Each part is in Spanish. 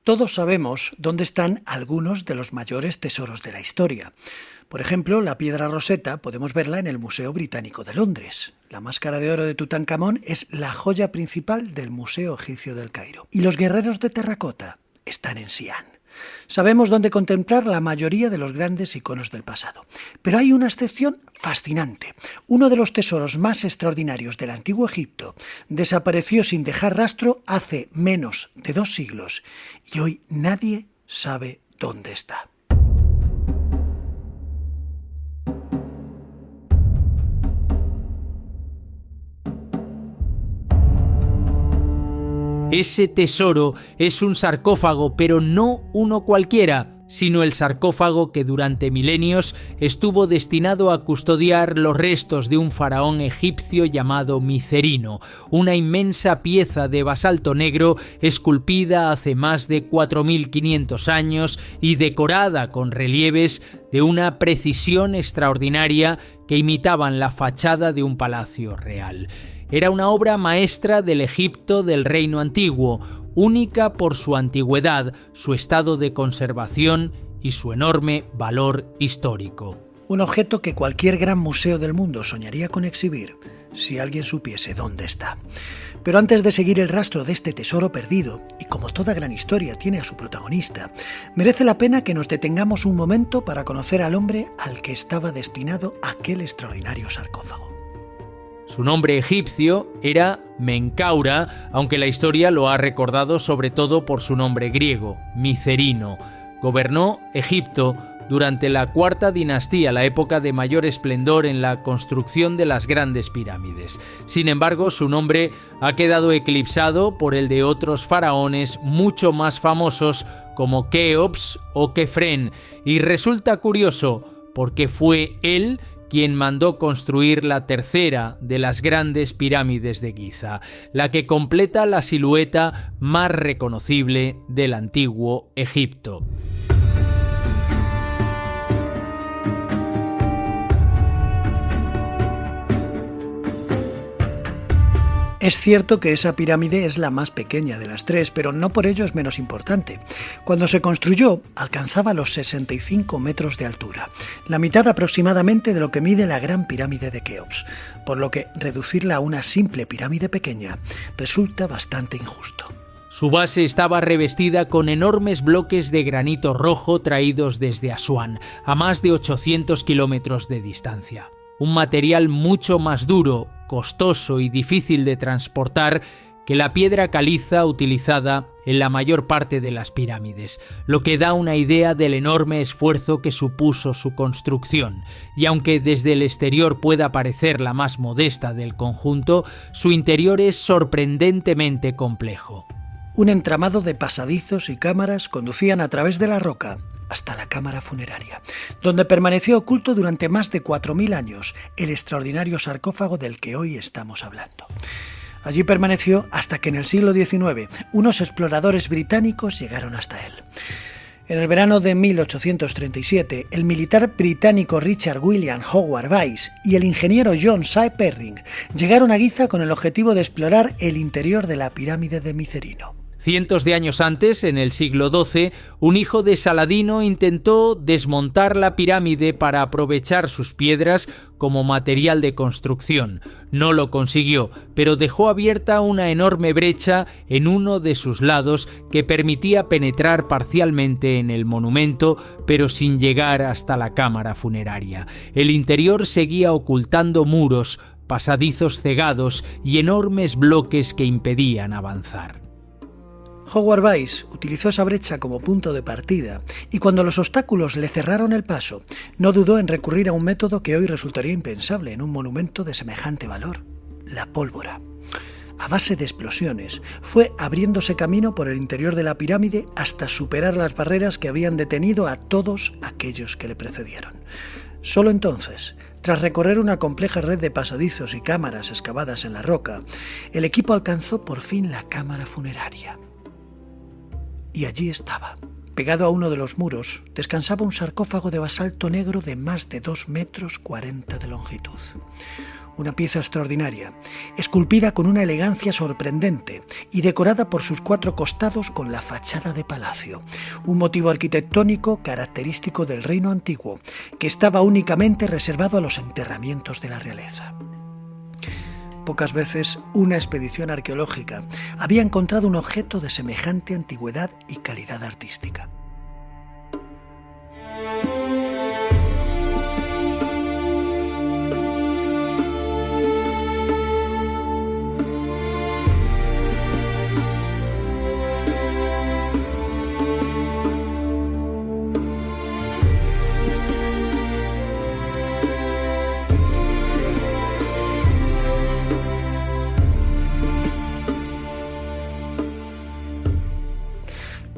Todos sabemos dónde están algunos de los mayores tesoros de la historia. Por ejemplo, la piedra Rosetta podemos verla en el Museo Británico de Londres. La máscara de oro de Tutankamón es la joya principal del Museo Egipcio del Cairo. Y los guerreros de terracota están en Xi'an. Sabemos dónde contemplar la mayoría de los grandes iconos del pasado. Pero hay una excepción fascinante. Uno de los tesoros más extraordinarios del Antiguo Egipto desapareció sin dejar rastro hace menos de 2 siglos y hoy nadie sabe dónde está. Ese tesoro es un sarcófago, pero no uno cualquiera, sino el sarcófago que durante milenios estuvo destinado a custodiar los restos de un faraón egipcio llamado Micerino, una inmensa pieza de basalto negro esculpida hace más de 4.500 años y decorada con relieves de una precisión extraordinaria que imitaban la fachada de un palacio real. Era una obra maestra del Egipto del Reino Antiguo, única por su antigüedad, su estado de conservación y su enorme valor histórico. Un objeto que cualquier gran museo del mundo soñaría con exhibir, si alguien supiese dónde está. Pero antes de seguir el rastro de este tesoro perdido, y como toda gran historia tiene a su protagonista, merece la pena que nos detengamos un momento para conocer al hombre al que estaba destinado aquel extraordinario sarcófago. Su nombre egipcio era Menkaura, aunque la historia lo ha recordado sobre todo por su nombre griego, Micerino. Gobernó Egipto durante la Cuarta Dinastía, la época de mayor esplendor en la construcción de las grandes pirámides. Sin embargo, su nombre ha quedado eclipsado por el de otros faraones mucho más famosos como Keops o Kefren, y resulta curioso porque fue él quien mandó construir la tercera de las grandes pirámides de Giza, la que completa la silueta más reconocible del antiguo Egipto. Es cierto que esa pirámide es la más pequeña de las 3, pero no por ello es menos importante. Cuando se construyó, alcanzaba los 65 metros de altura, la mitad aproximadamente de lo que mide la Gran Pirámide de Keops, por lo que reducirla a una simple pirámide pequeña resulta bastante injusto. Su base estaba revestida con enormes bloques de granito rojo traídos desde Asuán, a más de 800 kilómetros de distancia. Un material mucho más duro, costoso y difícil de transportar que la piedra caliza utilizada en la mayor parte de las pirámides, lo que da una idea del enorme esfuerzo que supuso su construcción. Y aunque desde el exterior pueda parecer la más modesta del conjunto, su interior es sorprendentemente complejo. Un entramado de pasadizos y cámaras conducían a través de la roca hasta la cámara funeraria, donde permaneció oculto durante más de 4.000 años el extraordinario sarcófago del que hoy estamos hablando. Allí permaneció hasta que en el siglo XIX unos exploradores británicos llegaron hasta él. En el verano de 1837, el militar británico Richard William Howard Vyse y el ingeniero John Cy Perring llegaron a Giza con el objetivo de explorar el interior de la pirámide de Micerino. Cientos de años antes, en el siglo XII, un hijo de Saladino intentó desmontar la pirámide para aprovechar sus piedras como material de construcción. No lo consiguió, pero dejó abierta una enorme brecha en uno de sus lados que permitía penetrar parcialmente en el monumento, pero sin llegar hasta la cámara funeraria. El interior seguía ocultando muros, pasadizos cegados y enormes bloques que impedían avanzar. Howard Vyse utilizó esa brecha como punto de partida y cuando los obstáculos le cerraron el paso, no dudó en recurrir a un método que hoy resultaría impensable en un monumento de semejante valor: la pólvora. A base de explosiones, fue abriéndose camino por el interior de la pirámide hasta superar las barreras que habían detenido a todos aquellos que le precedieron. Solo entonces, tras recorrer una compleja red de pasadizos y cámaras excavadas en la roca, el equipo alcanzó por fin la cámara funeraria. Y allí estaba, pegado a uno de los muros, descansaba un sarcófago de basalto negro de más de 2,40 metros de longitud. Una pieza extraordinaria, esculpida con una elegancia sorprendente y decorada por sus 4 costados con la fachada de palacio, un motivo arquitectónico característico del reino antiguo, que estaba únicamente reservado a los enterramientos de la realeza. Pocas veces una expedición arqueológica había encontrado un objeto de semejante antigüedad y calidad artística.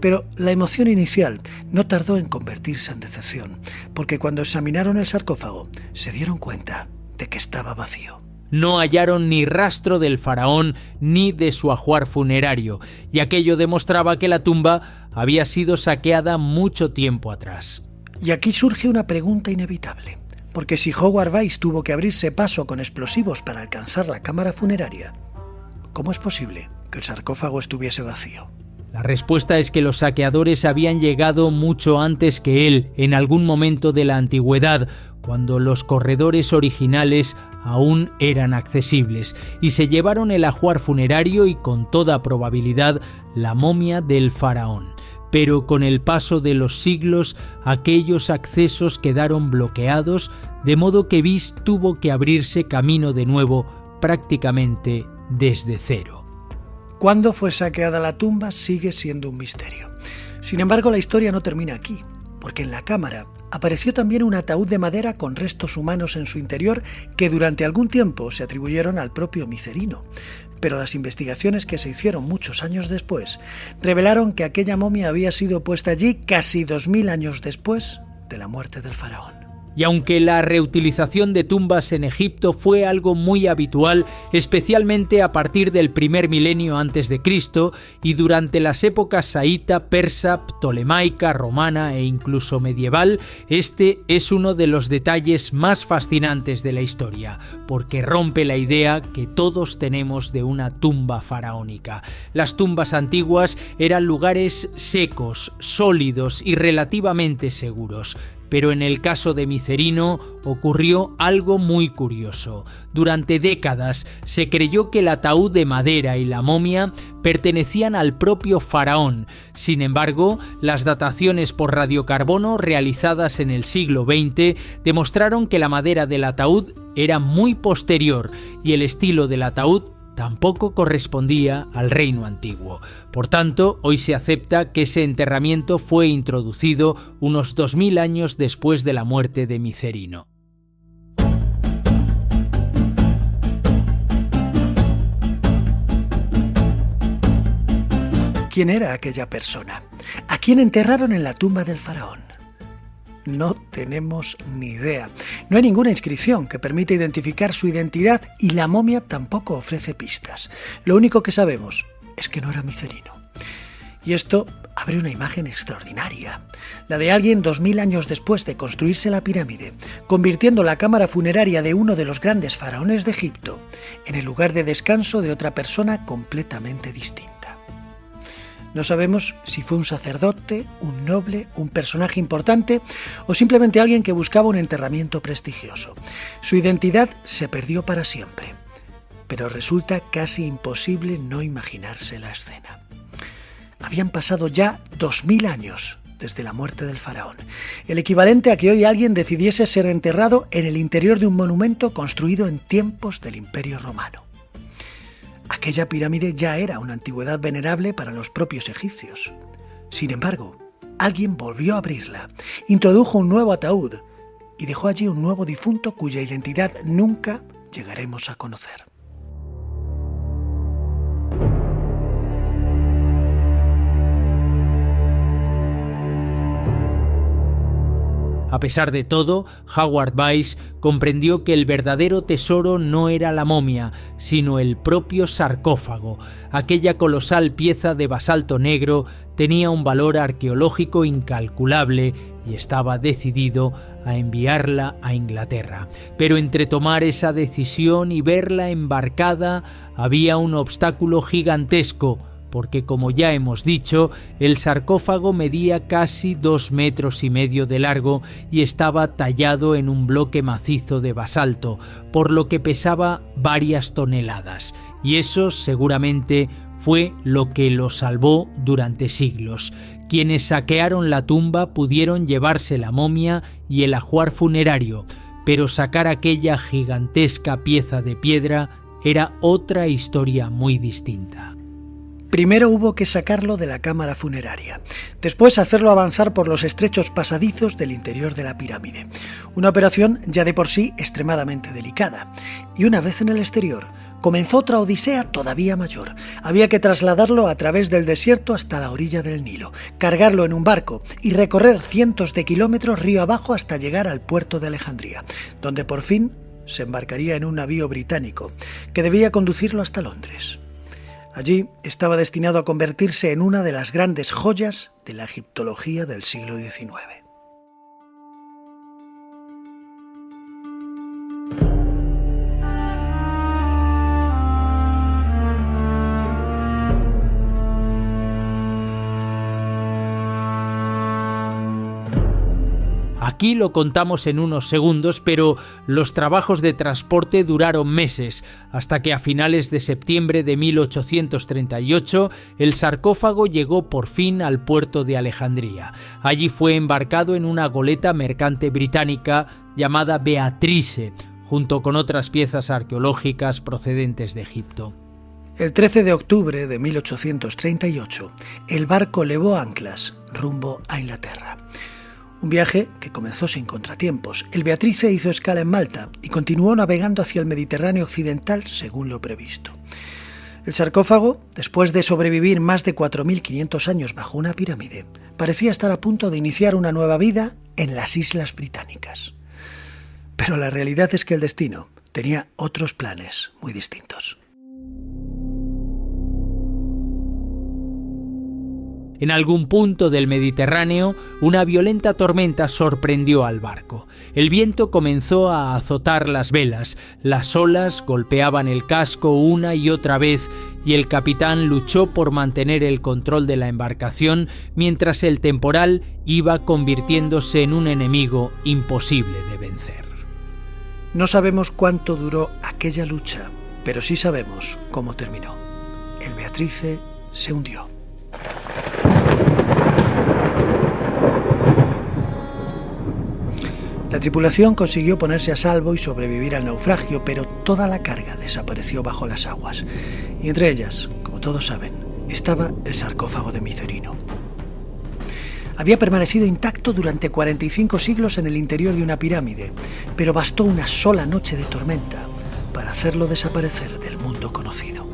Pero la emoción inicial no tardó en convertirse en decepción, porque cuando examinaron el sarcófago se dieron cuenta de que estaba vacío. No hallaron ni rastro del faraón ni de su ajuar funerario, y aquello demostraba que la tumba había sido saqueada mucho tiempo atrás. Y aquí surge una pregunta inevitable, porque si Howard Weiss tuvo que abrirse paso con explosivos para alcanzar la cámara funeraria, ¿cómo es posible que el sarcófago estuviese vacío? La respuesta es que los saqueadores habían llegado mucho antes que él, en algún momento de la antigüedad, cuando los corredores originales aún eran accesibles, y se llevaron el ajuar funerario y con toda probabilidad la momia del faraón. Pero con el paso de los siglos aquellos accesos quedaron bloqueados, de modo que Weiss tuvo que abrirse camino de nuevo prácticamente desde cero. Cuándo fue saqueada la tumba sigue siendo un misterio. Sin embargo, la historia no termina aquí, porque en la cámara apareció también un ataúd de madera con restos humanos en su interior que durante algún tiempo se atribuyeron al propio Micerino. Pero las investigaciones que se hicieron muchos años después revelaron que aquella momia había sido puesta allí casi 2000 años después de la muerte del faraón. Y aunque la reutilización de tumbas en Egipto fue algo muy habitual, especialmente a partir del primer milenio antes de Cristo y durante las épocas saíta, persa, ptolemaica, romana e incluso medieval, este es uno de los detalles más fascinantes de la historia, porque rompe la idea que todos tenemos de una tumba faraónica. Las tumbas antiguas eran lugares secos, sólidos y relativamente seguros. Pero en el caso de Micerino ocurrió algo muy curioso. Durante décadas se creyó que el ataúd de madera y la momia pertenecían al propio faraón. Sin embargo, las dataciones por radiocarbono realizadas en el siglo XX demostraron que la madera del ataúd era muy posterior y el estilo del ataúd tampoco correspondía al reino antiguo. Por tanto, hoy se acepta que ese enterramiento fue introducido unos 2000 años después de la muerte de Micerino. ¿Quién era aquella persona? ¿A quién enterraron en la tumba del faraón? No tenemos ni idea. No hay ninguna inscripción que permita identificar su identidad y la momia tampoco ofrece pistas. Lo único que sabemos es que no era Micerino. Y esto abre una imagen extraordinaria, la de alguien 2000 años después de construirse la pirámide, convirtiendo la cámara funeraria de uno de los grandes faraones de Egipto en el lugar de descanso de otra persona completamente distinta. No sabemos si fue un sacerdote, un noble, un personaje importante o simplemente alguien que buscaba un enterramiento prestigioso. Su identidad se perdió para siempre, pero resulta casi imposible no imaginarse la escena. Habían pasado ya 2000 años desde la muerte del faraón, el equivalente a que hoy alguien decidiese ser enterrado en el interior de un monumento construido en tiempos del Imperio Romano. Aquella pirámide ya era una antigüedad venerable para los propios egipcios. Sin embargo, alguien volvió a abrirla, introdujo un nuevo ataúd y dejó allí un nuevo difunto cuya identidad nunca llegaremos a conocer. A pesar de todo, Howard Weiss comprendió que el verdadero tesoro no era la momia, sino el propio sarcófago. Aquella colosal pieza de basalto negro tenía un valor arqueológico incalculable y estaba decidido a enviarla a Inglaterra. Pero entre tomar esa decisión y verla embarcada había un obstáculo gigantesco, porque como ya hemos dicho, el sarcófago medía casi 2,5 metros de largo y estaba tallado en un bloque macizo de basalto, por lo que pesaba varias toneladas, y eso seguramente fue lo que lo salvó durante siglos. Quienes saquearon la tumba pudieron llevarse la momia y el ajuar funerario, pero sacar aquella gigantesca pieza de piedra era otra historia muy distinta. Primero hubo que sacarlo de la cámara funeraria, después hacerlo avanzar por los estrechos pasadizos del interior de la pirámide, una operación ya de por sí extremadamente delicada. Y una vez en el exterior, comenzó otra odisea todavía mayor. Había que trasladarlo a través del desierto hasta la orilla del Nilo, cargarlo en un barco y recorrer cientos de kilómetros río abajo hasta llegar al puerto de Alejandría, donde por fin se embarcaría en un navío británico que debía conducirlo hasta Londres. Allí estaba destinado a convertirse en una de las grandes joyas de la egiptología del siglo XIX. Aquí lo contamos en unos segundos, pero los trabajos de transporte duraron meses, hasta que a finales de septiembre de 1838 el sarcófago llegó por fin al puerto de Alejandría. Allí fue embarcado en una goleta mercante británica llamada Beatrice, junto con otras piezas arqueológicas procedentes de Egipto. El 13 de octubre de 1838, el barco levó anclas rumbo a Inglaterra. Un viaje que comenzó sin contratiempos. El Beatrice hizo escala en Malta y continuó navegando hacia el Mediterráneo occidental según lo previsto. El sarcófago, después de sobrevivir más de 4.500 años bajo una pirámide, parecía estar a punto de iniciar una nueva vida en las Islas Británicas. Pero la realidad es que el destino tenía otros planes muy distintos. En algún punto del Mediterráneo, una violenta tormenta sorprendió al barco. El viento comenzó a azotar las velas, las olas golpeaban el casco una y otra vez y el capitán luchó por mantener el control de la embarcación mientras el temporal iba convirtiéndose en un enemigo imposible de vencer. No sabemos cuánto duró aquella lucha, pero sí sabemos cómo terminó. El Beatrice se hundió. La tripulación consiguió ponerse a salvo y sobrevivir al naufragio, pero toda la carga desapareció bajo las aguas. Y entre ellas, como todos saben, estaba el sarcófago de Micerino. Había permanecido intacto durante 45 siglos en el interior de una pirámide, pero bastó una sola noche de tormenta para hacerlo desaparecer del mundo conocido.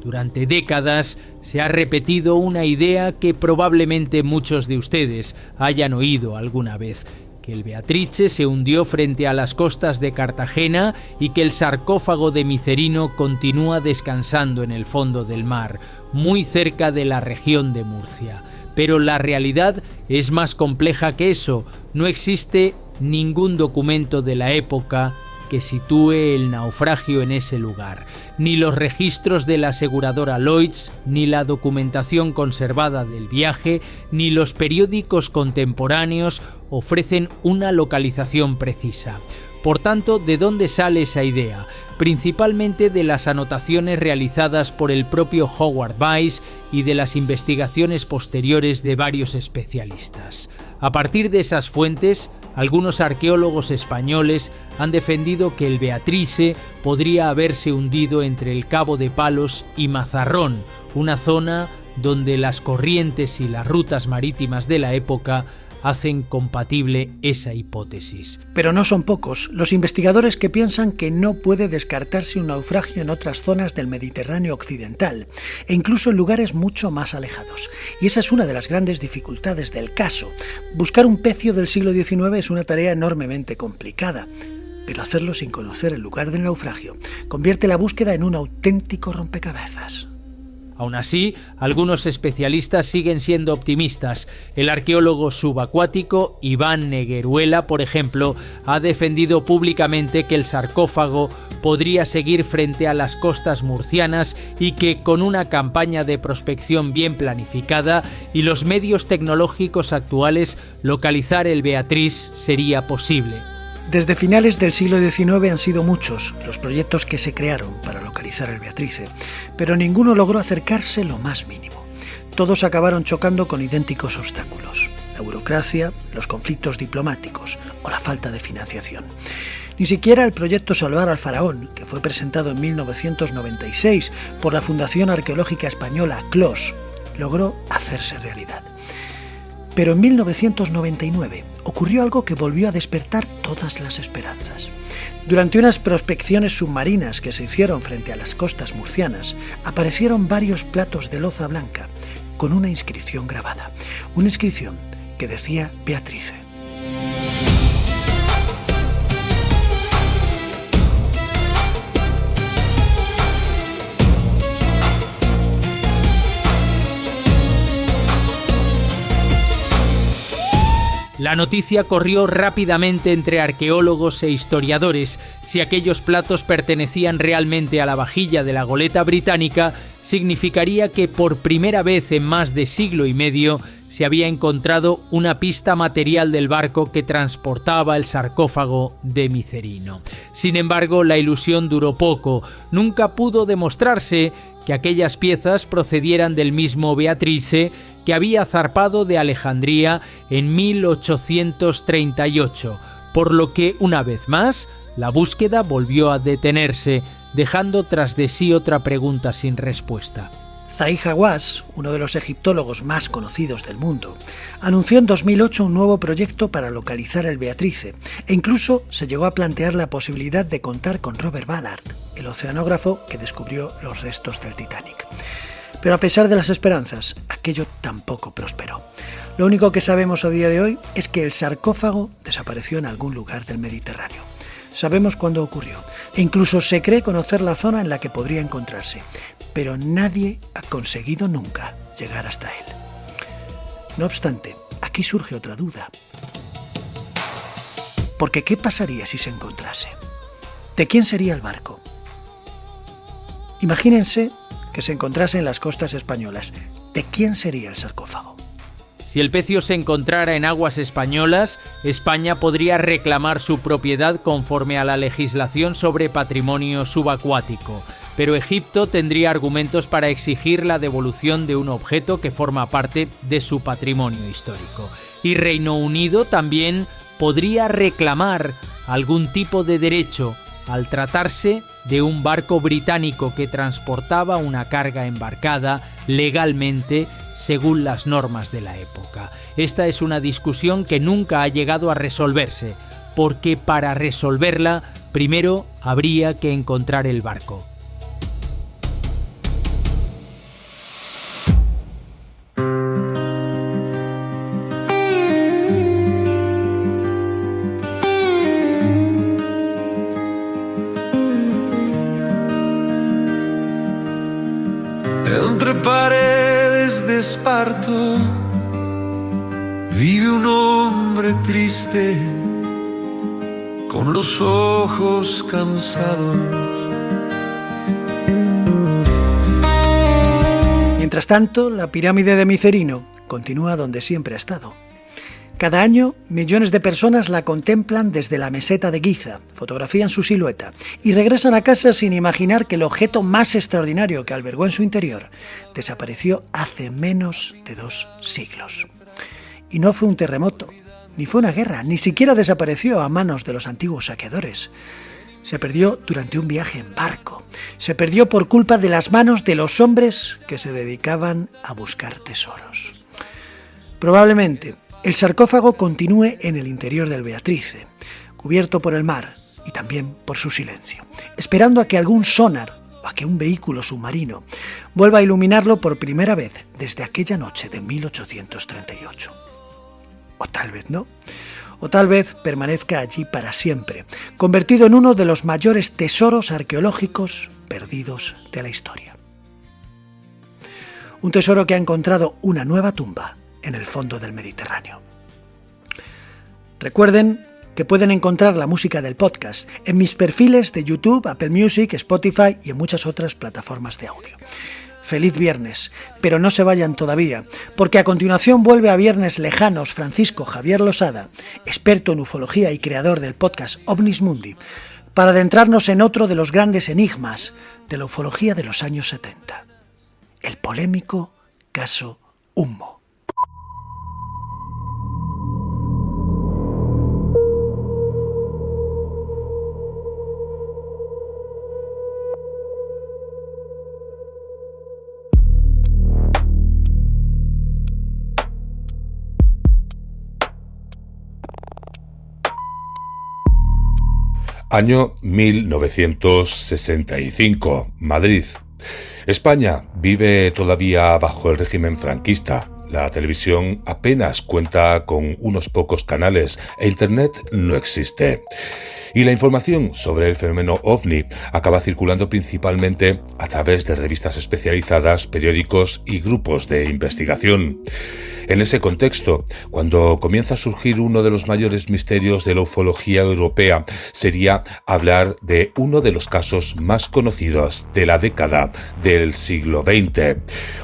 Durante décadas se ha repetido una idea que probablemente muchos de ustedes hayan oído alguna vez, que el Beatrice se hundió frente a las costas de Cartagena y que el sarcófago de Micerino continúa descansando en el fondo del mar, muy cerca de la región de Murcia. Pero la realidad es más compleja que eso. No existe ningún documento de la época que sitúe el naufragio en ese lugar. Ni los registros de la aseguradora Lloyds, ni la documentación conservada del viaje, ni los periódicos contemporáneos ofrecen una localización precisa. Por tanto, ¿de dónde sale esa idea? Principalmente de las anotaciones realizadas por el propio Howard Vyse y de las investigaciones posteriores de varios especialistas. A partir de esas fuentes, algunos arqueólogos españoles han defendido que el Beatrice podría haberse hundido entre el Cabo de Palos y Mazarrón, una zona donde las corrientes y las rutas marítimas de la época hacen compatible esa hipótesis. Pero no son pocos los investigadores que piensan que no puede descartarse un naufragio en otras zonas del Mediterráneo occidental, e incluso en lugares mucho más alejados. Y esa es una de las grandes dificultades del caso. Buscar un pecio del siglo XIX es una tarea enormemente complicada, pero hacerlo sin conocer el lugar del naufragio convierte la búsqueda en un auténtico rompecabezas. Aún así, algunos especialistas siguen siendo optimistas. El arqueólogo subacuático Iván Negueruela, por ejemplo, ha defendido públicamente que el sarcófago podría seguir frente a las costas murcianas y que con una campaña de prospección bien planificada y los medios tecnológicos actuales, localizar el Beatriz sería posible. Desde finales del siglo XIX han sido muchos los proyectos que se crearon para localizar el Beatrice, pero ninguno logró acercarse lo más mínimo. Todos acabaron chocando con idénticos obstáculos: la burocracia, los conflictos diplomáticos o la falta de financiación. Ni siquiera el proyecto Salvar al Faraón, que fue presentado en 1996 por la Fundación Arqueológica Española CLOS, logró hacerse realidad. Pero en 1999 ocurrió algo que volvió a despertar todas las esperanzas. Durante unas prospecciones submarinas que se hicieron frente a las costas murcianas, aparecieron varios platos de loza blanca con una inscripción grabada. Una inscripción que decía Beatrice. La noticia corrió rápidamente entre arqueólogos e historiadores. Si aquellos platos pertenecían realmente a la vajilla de la goleta británica, significaría que por primera vez en más de siglo y medio se había encontrado una pista material del barco que transportaba el sarcófago de Micerino. Sin embargo, la ilusión duró poco. Nunca pudo demostrarse que aquellas piezas procedieran del mismo Beatrice, que había zarpado de Alejandría en 1838, por lo que, una vez más, la búsqueda volvió a detenerse, dejando tras de sí otra pregunta sin respuesta. Zahi Hawass, uno de los egiptólogos más conocidos del mundo, anunció en 2008 un nuevo proyecto para localizar el Beatrice, e incluso se llegó a plantear la posibilidad de contar con Robert Ballard, el oceanógrafo que descubrió los restos del Titanic. Pero a pesar de las esperanzas, aquello tampoco prosperó. Lo único que sabemos a día de hoy es que el sarcófago desapareció en algún lugar del Mediterráneo. Sabemos cuándo ocurrió, e incluso se cree conocer la zona en la que podría encontrarse, pero nadie ha conseguido nunca llegar hasta él. No obstante, aquí surge otra duda. Porque ¿qué pasaría si se encontrase? ¿De quién sería el barco? Imagínense que se encontrase en las costas españolas. ¿De quién sería el sarcófago? Si el pecio se encontrara en aguas españolas, España podría reclamar su propiedad conforme a la legislación sobre patrimonio subacuático, pero Egipto tendría argumentos para exigir la devolución de un objeto que forma parte de su patrimonio histórico. Y Reino Unido también podría reclamar algún tipo de derecho al tratarse de un barco británico que transportaba una carga embarcada legalmente según las normas de la época. Esta es una discusión que nunca ha llegado a resolverse, porque para resolverla primero habría que encontrar el barco. Entre paredes de esparto vive un hombre triste con los ojos cansados. Mientras tanto, la pirámide de Micerino continúa donde siempre ha estado. Cada año, millones de personas la contemplan desde la meseta de Giza, fotografían su silueta y regresan a casa sin imaginar que el objeto más extraordinario que albergó en su interior desapareció hace menos de 2 siglos. Y no fue un terremoto, ni fue una guerra, ni siquiera desapareció a manos de los antiguos saqueadores. Se perdió durante un viaje en barco, se perdió por culpa de las manos de los hombres que se dedicaban a buscar tesoros. Probablemente el sarcófago continúe en el interior del Beatrice, cubierto por el mar y también por su silencio, esperando a que algún sonar o a que un vehículo submarino vuelva a iluminarlo por primera vez desde aquella noche de 1838. O tal vez no, o tal vez permanezca allí para siempre, convertido en uno de los mayores tesoros arqueológicos perdidos de la historia. Un tesoro que ha encontrado una nueva tumba en el fondo del Mediterráneo. Recuerden que pueden encontrar la música del podcast en mis perfiles de YouTube, Apple Music, Spotify y en muchas otras plataformas de audio. Feliz viernes, pero no se vayan todavía, porque a continuación vuelve a Viernes Lejanos Francisco Javier Losada, experto en ufología y creador del podcast Ovnis Mundi, para adentrarnos en otro de los grandes enigmas de la ufología de los años 70, el polémico caso Ummo. Año 1965, Madrid. España vive todavía bajo el régimen franquista. La televisión apenas cuenta con unos pocos canales e Internet no existe. Y la información sobre el fenómeno OVNI acaba circulando principalmente a través de revistas especializadas, periódicos y grupos de investigación. En ese contexto, cuando comienza a surgir uno de los mayores misterios de la ufología europea, sería hablar de uno de los casos más conocidos de la década del siglo XX.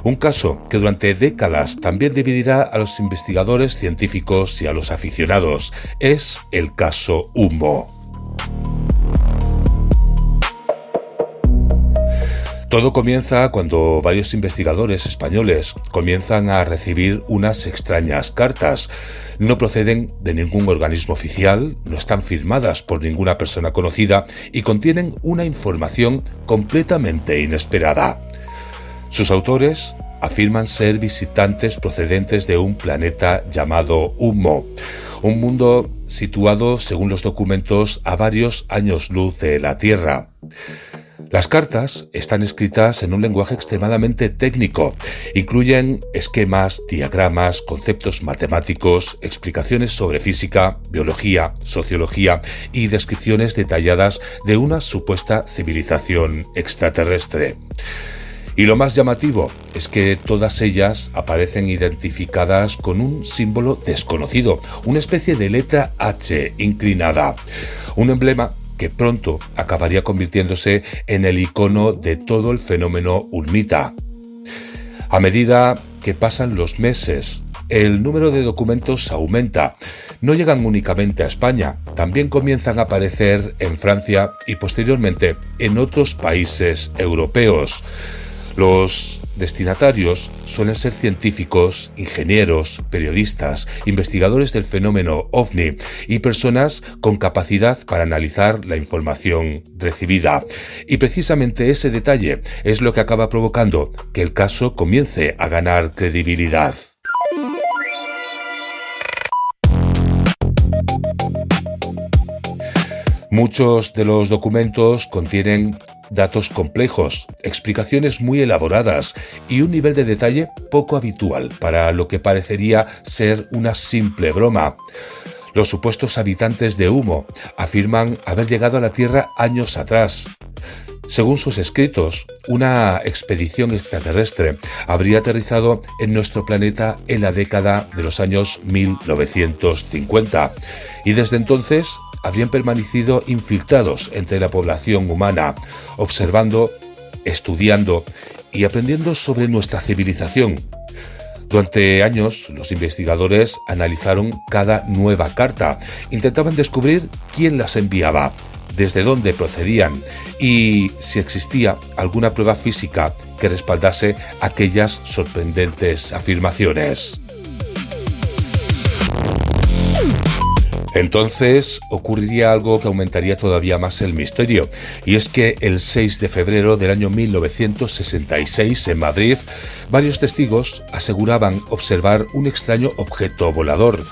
Un caso que durante décadas también dividirá a los investigadores científicos y a los aficionados. Es el caso Ummo. Todo comienza cuando varios investigadores españoles comienzan a recibir unas extrañas cartas. No proceden de ningún organismo oficial, no están firmadas por ninguna persona conocida y contienen una información completamente inesperada. Sus autores afirman ser visitantes procedentes de un planeta llamado Ummo, un mundo situado, según los documentos, a varios años luz de la Tierra. Las cartas están escritas en un lenguaje extremadamente técnico. Incluyen esquemas, diagramas, conceptos matemáticos, explicaciones sobre física, biología, sociología y descripciones detalladas de una supuesta civilización extraterrestre. Y lo más llamativo es que todas ellas aparecen identificadas con un símbolo desconocido, una especie de letra H inclinada, un emblema que pronto acabaría convirtiéndose en el icono de todo el fenómeno ulmita. A medida que pasan los meses, el número de documentos aumenta. No llegan únicamente a España, también comienzan a aparecer en Francia y posteriormente en otros países europeos. Los destinatarios suelen ser científicos, ingenieros, periodistas, investigadores del fenómeno OVNI y personas con capacidad para analizar la información recibida. Y precisamente ese detalle es lo que acaba provocando que el caso comience a ganar credibilidad. Muchos de los documentos contienen datos complejos, explicaciones muy elaboradas y un nivel de detalle poco habitual para lo que parecería ser una simple broma. Los supuestos habitantes de Ummo afirman haber llegado a la Tierra años atrás. Según sus escritos, una expedición extraterrestre habría aterrizado en nuestro planeta en la década de los años 1950 y desde entonces habrían permanecido infiltrados entre la población humana, observando, estudiando y aprendiendo sobre nuestra civilización. Durante años, los investigadores analizaron cada nueva carta, intentaban descubrir quién las enviaba, desde dónde procedían y si existía alguna prueba física que respaldase aquellas sorprendentes afirmaciones. Entonces ocurriría algo que aumentaría todavía más el misterio, y es que el 6 de febrero del año 1966 en Madrid, varios testigos aseguraban observar un extraño objeto volador.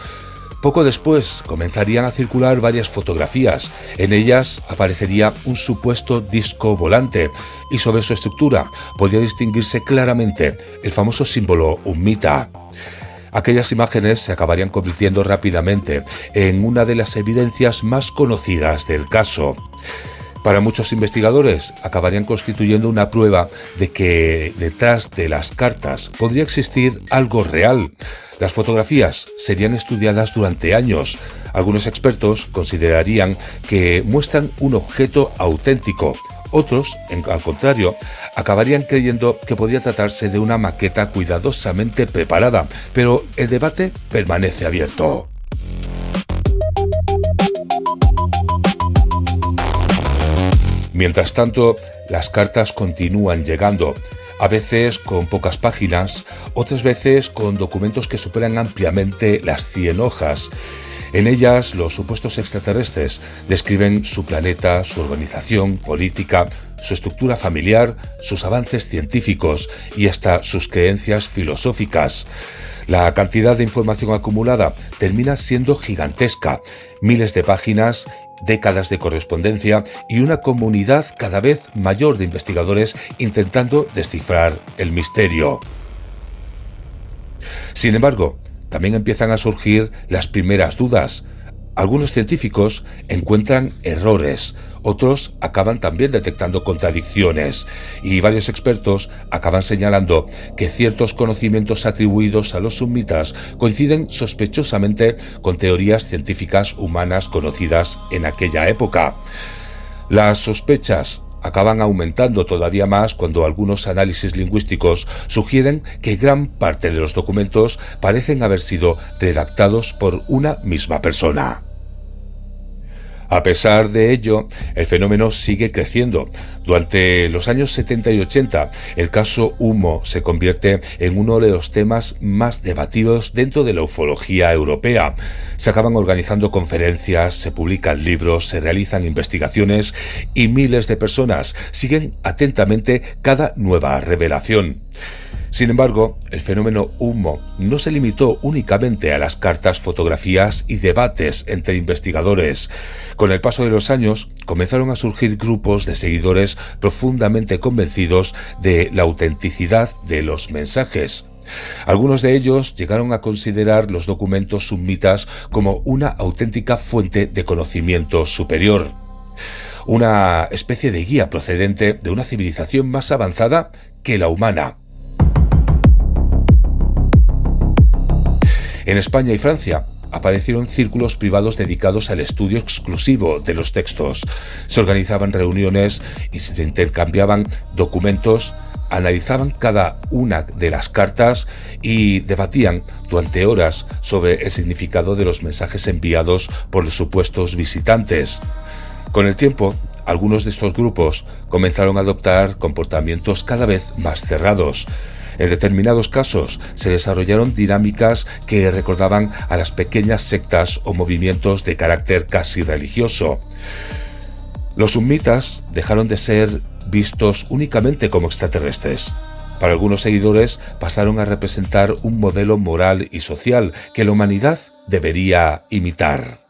Poco después comenzarían a circular varias fotografías. En ellas aparecería un supuesto disco volante y sobre su estructura podía distinguirse claramente el famoso símbolo Ummita. Aquellas imágenes se acabarían convirtiendo rápidamente en una de las evidencias más conocidas del caso. Para muchos investigadores acabarían constituyendo una prueba de que detrás de las cartas podría existir algo real. Las fotografías serían estudiadas durante años. Algunos expertos considerarían que muestran un objeto auténtico. Otros, al contrario, acabarían creyendo que podría tratarse de una maqueta cuidadosamente preparada, pero el debate permanece abierto. Mientras tanto, las cartas continúan llegando, a veces con pocas páginas, otras veces con documentos que superan ampliamente las 100 hojas. En ellas, los supuestos extraterrestres describen su planeta, su organización política, su estructura familiar, sus avances científicos y hasta sus creencias filosóficas. La cantidad de información acumulada termina siendo gigantesca, miles de páginas, décadas de correspondencia y una comunidad cada vez mayor de investigadores intentando descifrar el misterio. Sin embargo, también empiezan a surgir las primeras dudas. Algunos científicos encuentran errores, otros acaban también detectando contradicciones y varios expertos acaban señalando que ciertos conocimientos atribuidos a los summitas coinciden sospechosamente con teorías científicas humanas conocidas en aquella época. Las sospechas acaban aumentando todavía más cuando algunos análisis lingüísticos sugieren que gran parte de los documentos parecen haber sido redactados por una misma persona. A pesar de ello, el fenómeno sigue creciendo. Durante los años 70 y 80, el caso Humo se convierte en uno de los temas más debatidos dentro de la ufología europea. Se acaban organizando conferencias, se publican libros, se realizan investigaciones y miles de personas siguen atentamente cada nueva revelación. Sin embargo, el fenómeno Humo no se limitó únicamente a las cartas, fotografías y debates entre investigadores. Con el paso de los años, comenzaron a surgir grupos de seguidores profundamente convencidos de la autenticidad de los mensajes. Algunos de ellos llegaron a considerar los documentos summitas como una auténtica fuente de conocimiento superior. Una especie de guía procedente de una civilización más avanzada que la humana. En España y Francia aparecieron círculos privados dedicados al estudio exclusivo de los textos. Se organizaban reuniones y se intercambiaban documentos, analizaban cada una de las cartas y debatían durante horas sobre el significado de los mensajes enviados por los supuestos visitantes. Con el tiempo, algunos de estos grupos comenzaron a adoptar comportamientos cada vez más cerrados. En determinados casos se desarrollaron dinámicas que recordaban a las pequeñas sectas o movimientos de carácter casi religioso. Los summitas dejaron de ser vistos únicamente como extraterrestres. Para algunos seguidores pasaron a representar un modelo moral y social que la humanidad debería imitar.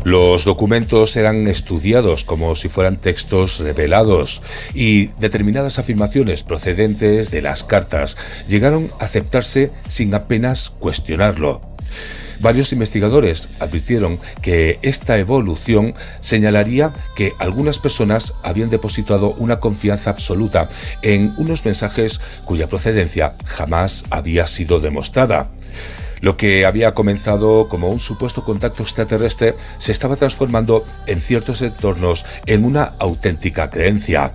Los documentos eran estudiados como si fueran textos revelados y determinadas afirmaciones procedentes de las cartas llegaron a aceptarse sin apenas cuestionarlo. Varios investigadores advirtieron que esta evolución señalaría que algunas personas habían depositado una confianza absoluta en unos mensajes cuya procedencia jamás había sido demostrada. Lo que había comenzado como un supuesto contacto extraterrestre se estaba transformando en ciertos entornos en una auténtica creencia.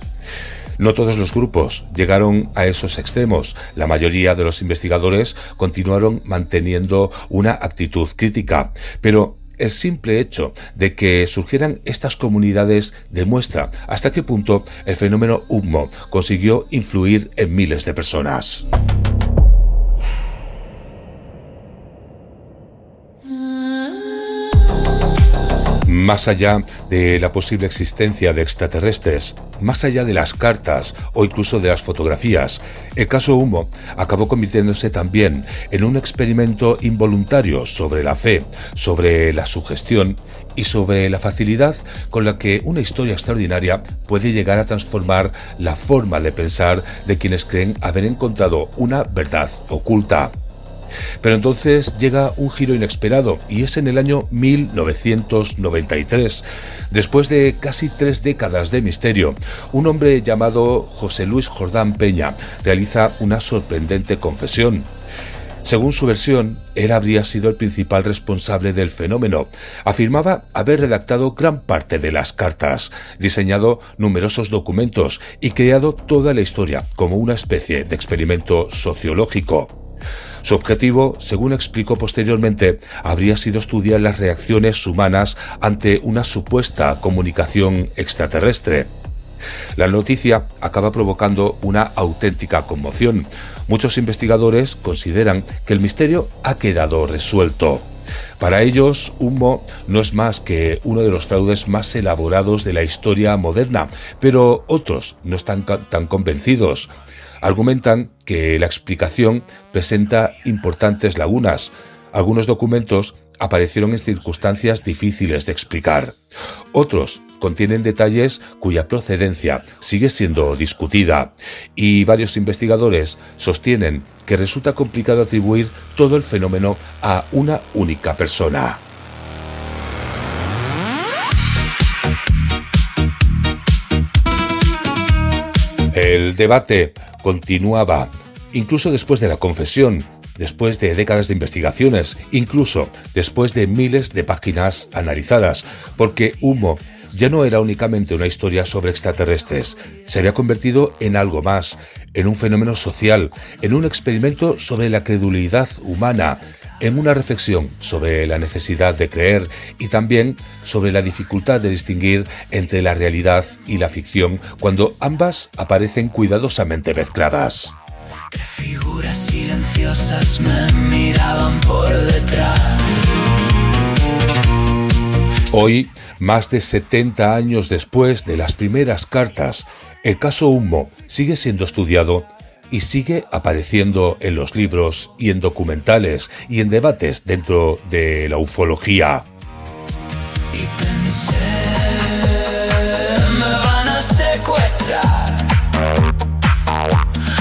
No todos los grupos llegaron a esos extremos. La mayoría de los investigadores continuaron manteniendo una actitud crítica, pero el simple hecho de que surgieran estas comunidades demuestra hasta qué punto el fenómeno Humo consiguió influir en miles de personas. Más allá de la posible existencia de extraterrestres, más allá de las cartas o incluso de las fotografías, el caso Humo acabó convirtiéndose también en un experimento involuntario sobre la fe, sobre la sugestión y sobre la facilidad con la que una historia extraordinaria puede llegar a transformar la forma de pensar de quienes creen haber encontrado una verdad oculta. Pero entonces llega un giro inesperado y es en el año 1993. Después de casi 3 décadas de misterio, un hombre llamado José Luis Jordán Peña realiza una sorprendente confesión. Según su versión, él habría sido el principal responsable del fenómeno. Afirmaba haber redactado gran parte de las cartas, diseñado numerosos documentos y creado toda la historia como una especie de experimento sociológico. Su objetivo, según explicó posteriormente, habría sido estudiar las reacciones humanas ante una supuesta comunicación extraterrestre. La noticia acaba provocando una auténtica conmoción. Muchos investigadores consideran que el misterio ha quedado resuelto. Para ellos, Humo no es más que uno de los fraudes más elaborados de la historia moderna, pero otros no están tan convencidos. Argumentan que la explicación presenta importantes lagunas. Algunos documentos aparecieron en circunstancias difíciles de explicar. Otros contienen detalles cuya procedencia sigue siendo discutida, y varios investigadores sostienen que resulta complicado atribuir todo el fenómeno a una única persona. El debate continuaba, incluso después de la confesión, después de décadas de investigaciones, incluso después de miles de páginas analizadas, porque Humo ya no era únicamente una historia sobre extraterrestres, se había convertido en algo más, en un fenómeno social, en un experimento sobre la credulidad humana, en una reflexión sobre la necesidad de creer y también sobre la dificultad de distinguir entre la realidad y la ficción cuando ambas aparecen cuidadosamente mezcladas. Figuras silenciosas me miraban por detrás. Hoy, más de 70 años después de las primeras cartas, el caso Humo sigue siendo estudiado y sigue apareciendo en los libros y en documentales y en debates dentro de la ufología. Y pensé, me van a secuestrar.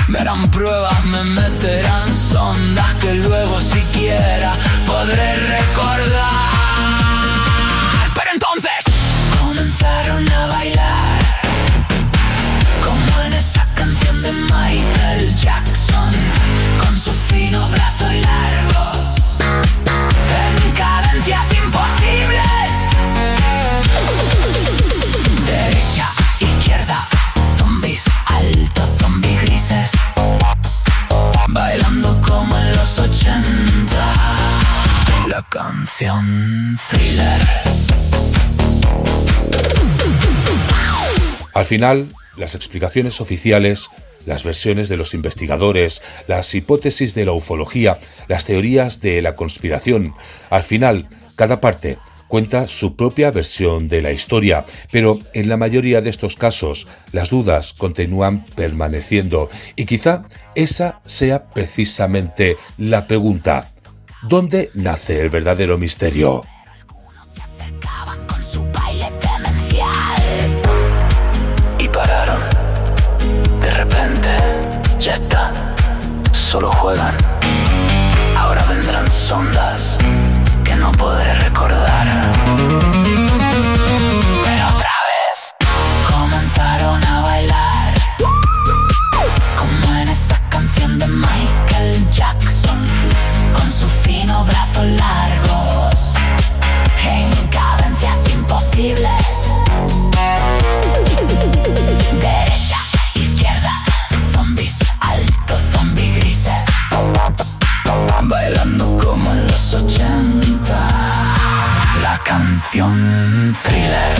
Verán pruebas, me meterán sondas que luego siquiera podré recordar. Pero entonces comenzaron a bailar, como en esa canción de Michael Jackson, con sus finos brazos largos, en cadencias imposibles. Derecha, izquierda, zombies, alto, zombies grises, bailando como en los 80. La canción Thriller. Al final, las explicaciones oficiales, las versiones de los investigadores, las hipótesis de la ufología, las teorías de la conspiración, al final, cada parte cuenta su propia versión de la historia, pero en la mayoría de estos casos las dudas continúan permaneciendo y quizá esa sea precisamente la pregunta: ¿dónde nace el verdadero misterio? Y pararon. De repente, ya está. Solo juegan. Ahora vendrán sondas que no podré recordar. Pero otra vez comenzaron a bailar, como en esa canción de Michael Jackson, con sus finos brazos largos, en cadencias imposibles. Derecha, izquierda, zombies, alto, zombies grises, bailando como en los 80. La canción Thriller.